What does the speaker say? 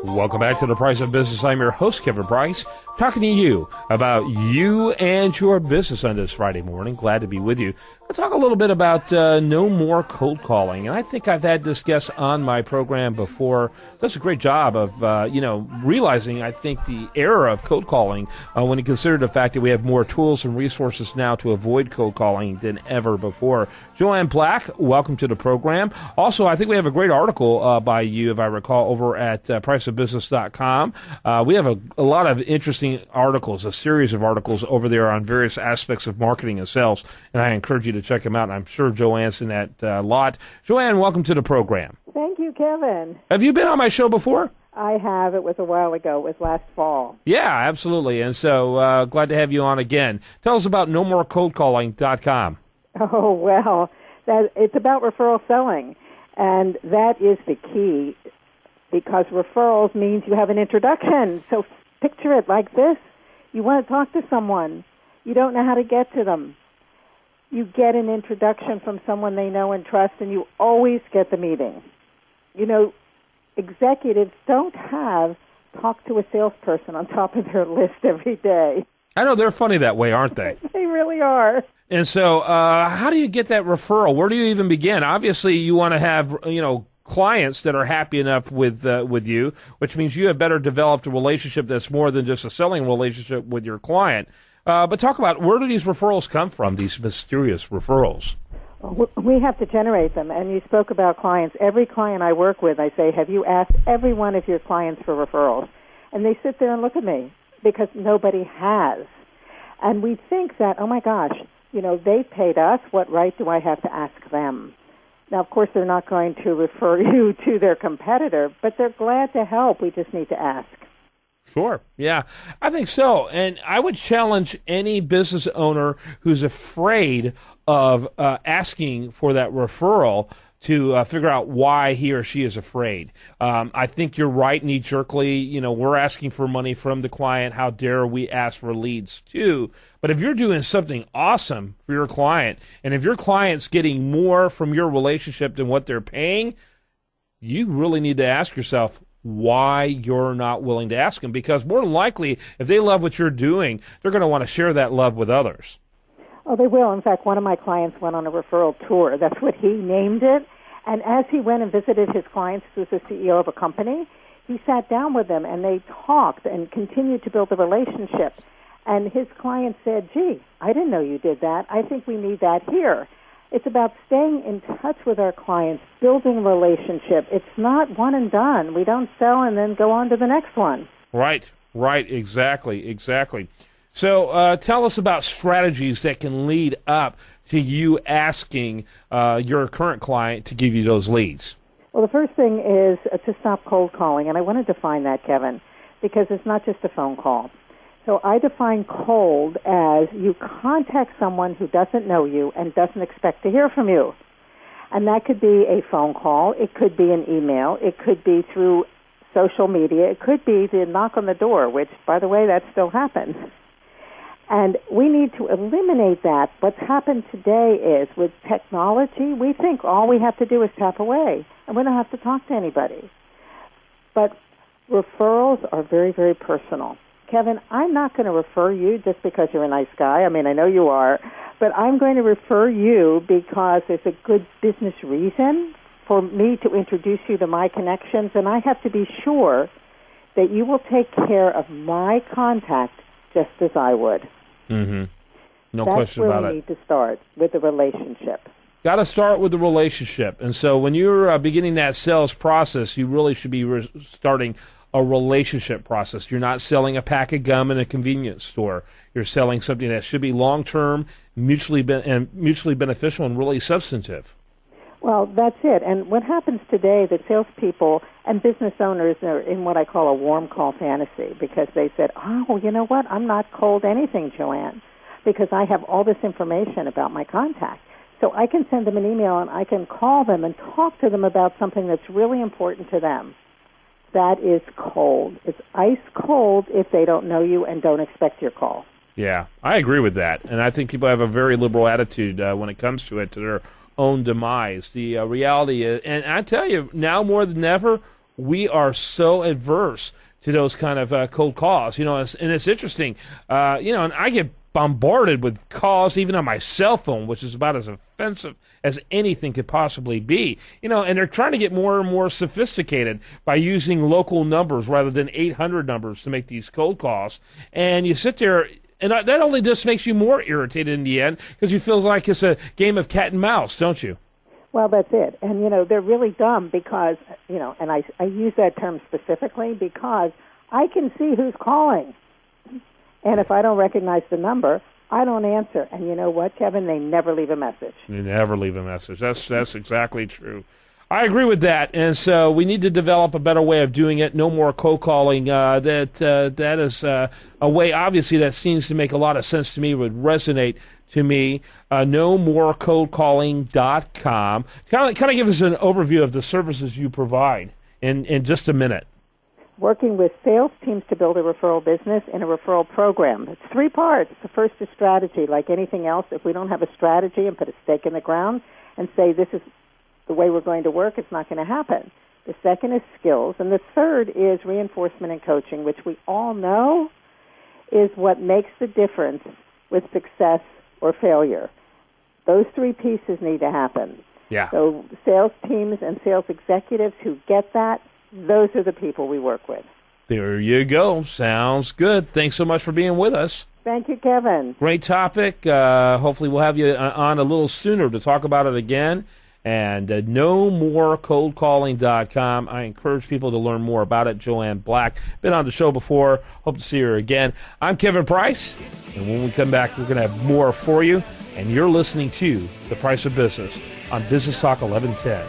Welcome back to The Price of Business. I'm your host, Kevin Price, talking to you about you and your business on this Friday morning. Glad to be with you. Let's talk a little bit about no more cold calling. And I think I've had this guest on my program before. Does a great job of, realizing, I think, the error of cold calling when you consider the fact that we have more tools and resources now to avoid cold calling than ever before. Joanne Black, welcome to the program. Also, I think we have a great article by you, if I recall, over at priceofbusiness.com. We have a lot of interesting articles, a series of articles over there on various aspects of marketing and sales, and I encourage you to check them out, and I'm sure Joanne's in that lot. Joanne, welcome to the program. Thank you, Kevin. Have you been on my show before? I have. It was a while ago. It was last fall. Yeah, absolutely, and so glad to have you on again. Tell us about nomorecoldcalling.com. Oh, well, it's about referral selling, and that is the key, because referrals means you have an introduction. So picture it like this. You want to talk to someone. You don't know how to get to them. You get an introduction from someone they know and trust, and you always get the meeting. You know, executives don't have talk to a salesperson on top of their list every day. I know, they're funny that way, aren't they? They really are. And so how do you get that referral? Where do you even begin? Obviously, you want to have, clients that are happy enough with you, which means you have better developed a relationship that's more than just a selling relationship with your client. But talk about, where do these referrals come from, these mysterious referrals? We have to generate them. And you spoke about clients. Every client I work with, I say, have you asked every one of your clients for referrals? And they sit there and look at me, because nobody has. And we think that, oh my gosh, they paid us. What right do I have to ask them? Now, of course, they're not going to refer you to their competitor, but they're glad to help. We just need to ask. Sure. Yeah, I think so. And I would challenge any business owner who's afraid of asking for that referral to figure out why he or she is afraid. I think you're right, knee-jerkly. We're asking for money from the client. How dare we ask for leads too? But if you're doing something awesome for your client, and if your client's getting more from your relationship than what they're paying, you really need to ask yourself why you're not willing to ask them. Because more than likely, if they love what you're doing, they're going to want to share that love with others. Oh, they will. In fact, one of my clients went on a referral tour. That's what he named it. And as he went and visited his clients, who's the CEO of a company, he sat down with them and they talked and continued to build a relationship. And his client said, gee, I didn't know you did that. I think we need that here. It's about staying in touch with our clients, building relationship. It's not one and done. We don't sell and then go on to the next one. Right, exactly. So tell us about strategies that can lead up to you asking your current client to give you those leads. Well, the first thing is to stop cold calling, and I want to define that, Kevin, because it's not just a phone call. So I define cold as you contact someone who doesn't know you and doesn't expect to hear from you. And that could be a phone call. It could be an email. It could be through social media. It could be the knock on the door, which, by the way, that still happens. And we need to eliminate that. What's happened today is with technology, we think all we have to do is tap away, and we don't have to talk to anybody. But referrals are very, very personal. Kevin, I'm not going to refer you just because you're a nice guy. I mean, I know you are. But I'm going to refer you because there's a good business reason for me to introduce you to my connections, and I have to be sure that you will take care of my contact just as I would. Mm-hmm. No question about it. That's where we need to start, with the relationship. Got to start with the relationship. And so when you're beginning that sales process, you really should be starting a relationship process. You're not selling a pack of gum in a convenience store. You're selling something that should be long-term, mutually beneficial, and really substantive. Well, that's it. And what happens today, that salespeople and business owners are in what I call a warm call fantasy, because they said, oh, you know what, I'm not cold anything, Joanne, because I have all this information about my contact. So I can send them an email and I can call them and talk to them about something that's really important to them. That is cold. It's ice cold if they don't know you and don't expect your call. Yeah, I agree with that. And I think people have a very liberal attitude when it comes to it, to their own demise. The reality is, and I tell you, now more than ever, we are so adverse to those kind of cold calls. And it's interesting. And I get bombarded with calls even on my cell phone, which is about as offensive as anything could possibly be. And they're trying to get more and more sophisticated by using local numbers rather than 800 numbers to make these cold calls. And you sit there, and that only just makes you more irritated in the end because you feel like it's a game of cat and mouse, don't you? Well, that's it. And, they're really dumb because, and I use that term specifically because I can see who's calling. And if I don't recognize the number, I don't answer. And you know what, Kevin? They never leave a message. They never leave a message. That's exactly true. I agree with that. And so we need to develop a better way of doing it. No more cold calling. That is a way, obviously, that seems to make a lot of sense to me, would resonate to me. NoMoreColdCalling.com. Kind of give us an overview of the services you provide in just a minute. Working with sales teams to build a referral business in a referral program. It's 3 parts. The first is strategy. Like anything else, if we don't have a strategy and put a stake in the ground and say this is the way we're going to work, it's not going to happen. The second is skills. And the third is reinforcement and coaching, which we all know is what makes the difference with success or failure. Those 3 pieces need to happen. Yeah. So sales teams and sales executives who get that, those are the people we work with. There you go. Sounds good. Thanks so much for being with us. Thank you, Kevin. Great topic. Hopefully we'll have you on a little sooner to talk about it again. And NoMoreColdCalling.com. I encourage people to learn more about it. Joanne Black, been on the show before. Hope to see her again. I'm Kevin Price, and when we come back, we're going to have more for you. And you're listening to The Price of Business on Business Talk 1110.